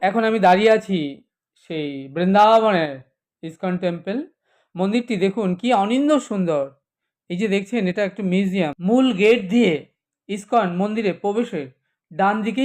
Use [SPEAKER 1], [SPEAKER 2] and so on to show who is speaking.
[SPEAKER 1] এখন আমি দাঁড়িয়ে আছি সেই বৃন্দাবনের ইসকন টেম্পল। মন্দিরটি দেখুন কি অনিন্দ্য সুন্দর। এই যে দেখছেন, এটা একটু মিউজিয়াম। মূল গেট দিয়ে ইসকন মন্দিরে প্রবেশের ডান দিকেই